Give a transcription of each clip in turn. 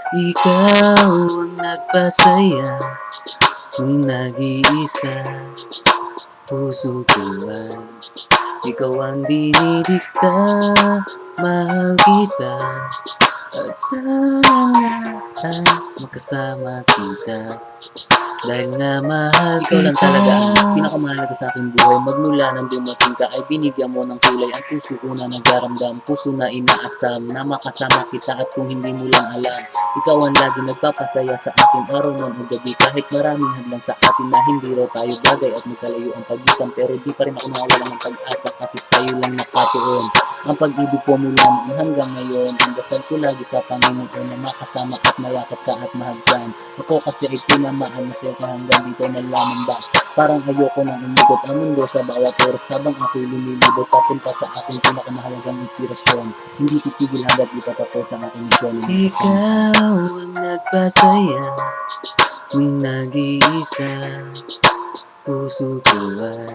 Ikaw ang nagpasaya kung nag-iisa. Puso ko ay ikaw ang dinidikta. Mahal kita at sana nga ay magkasama kita. Dahil nga mahal ikaw lang talaga ang pinakamahalaga sa aking buhay. Magmula nang dumating ka ay binigyan mo ng kulay ang puso ko na nagdaramdam. Puso na inaasam na makasama kita, at kung hindi mo lang alam, ikaw ang lagi nagpapasaya sa akin araw man o gabi. Kahit maraming hadlang sa atin na hindi raw tayo bagay at magkalayo ang pagitan, pero di pa rin ako nawawalan ng pag-asa kasi sa'yo lang nakatuon ang pag-ibig ko mula noon hanggang ngayon. Ang dasal ko lagi sa Panginoon na makasama at mayakap ka at mahagdan. Ako kasi ay tinamaan na sa'yo hanggang dito na lamang ba. Parang ayoko nang umikot ang mundo sa bawat oras habang ako'y lumilibot papunta sa aking pinakamahalagang inspirasyon. Hindi titigil hanggat di patapos ang aking misyon. Ikaw ang nagpasaya kung nag-iisa. Puso ko ay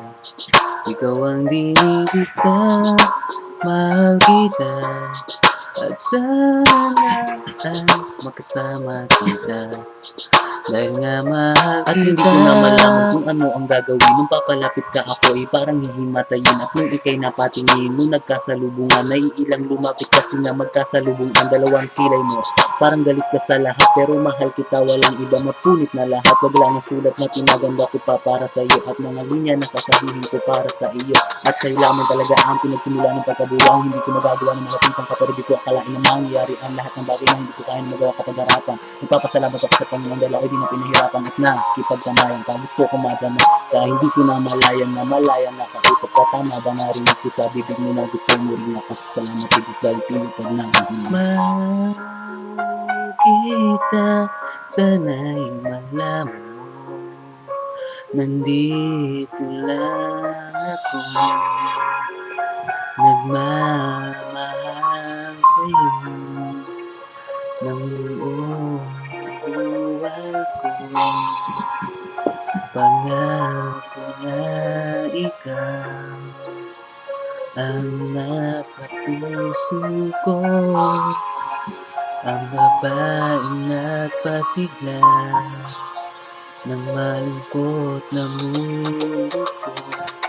ikaw ang dinidikta. Mahal kita at sana nga ay magkasama kita. Dahil nga mahal at hindi ko na malaman kung ano ang gagawin. Nung papalapit ka ako ay parang hihimatayin, at nung ikay napatingin, nung nagkasalubungan, naiilang lumapit kasi nga magkasalubong ang dalawang kilay mo. Parang galit ka sa lahat pero mahal kita, walang iba, mapunit na lahat. Wag lang ang sulat na pinaganda ko pa para sa iyo, at mga linya na sasabihin ko para sa iyo. At sa'yo lamang talaga ang pinagsimula ng pagkabuwang. Hindi ko magagawa ng mga tintang kapatid, di ko akalain na mangyayari ang lahat ng bagay na hindi ko kaya magawa kapag harapan. Nagpapasalamat ako sa Panginoon dahil ako'y di na pinahirapan at nakipagtamayan ka. Gusto ko madama ka, hindi ko na malayan na kausap ka. Tama ba narinig ko sa bibig mo na gusto mo rin ako? Salamat sa Diyos dahil pinupad na ang hiling. Mahal kita, sana'y malaman mo, nandito lang ako, nagmamahal sa'yo ng buong buhay ko. Pangako na ikaw ang nasa puso ko, ang babaeng nagpasigla ng malungkot na mundo ko.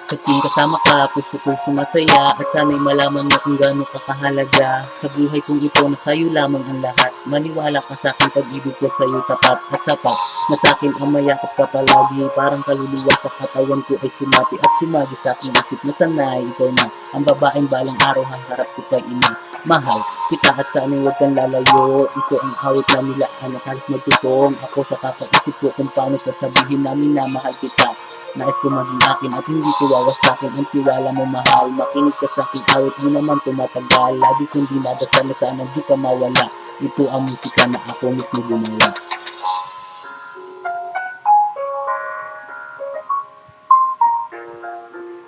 Sa tuwing kasama ka, puso ko'y sumasaya, at sana'y malaman mo kung gaano ka kahalaga sa buhay kong ito, na sa'yo lamang ang lahat. Maniwala ka sa'kin, pag-ibig ko sa'yo tapat at sapat, na sa'kin ang mayakap ka palagi. Parang kaluluwa sa katawan ko ay sumati at sumagi sa aking isip na sana'y ikaw na ang babaeng balang araw haharap ko kay ina. Mahal kita at sana'y huwag kang lalayo. Ito ang awit na nila anak, halos magtutong ako sa kakaisip ko kung paano sasabihin namin na mahal kita. Nais ko maging akin at hindi ko wawasakin ang tiwala mo, mahal. Makinig ka sa aking awit, di naman tumatagal. Lagi kong dinadasal na sana di ka mawala. Ito ang musika na ako mismo gumawa.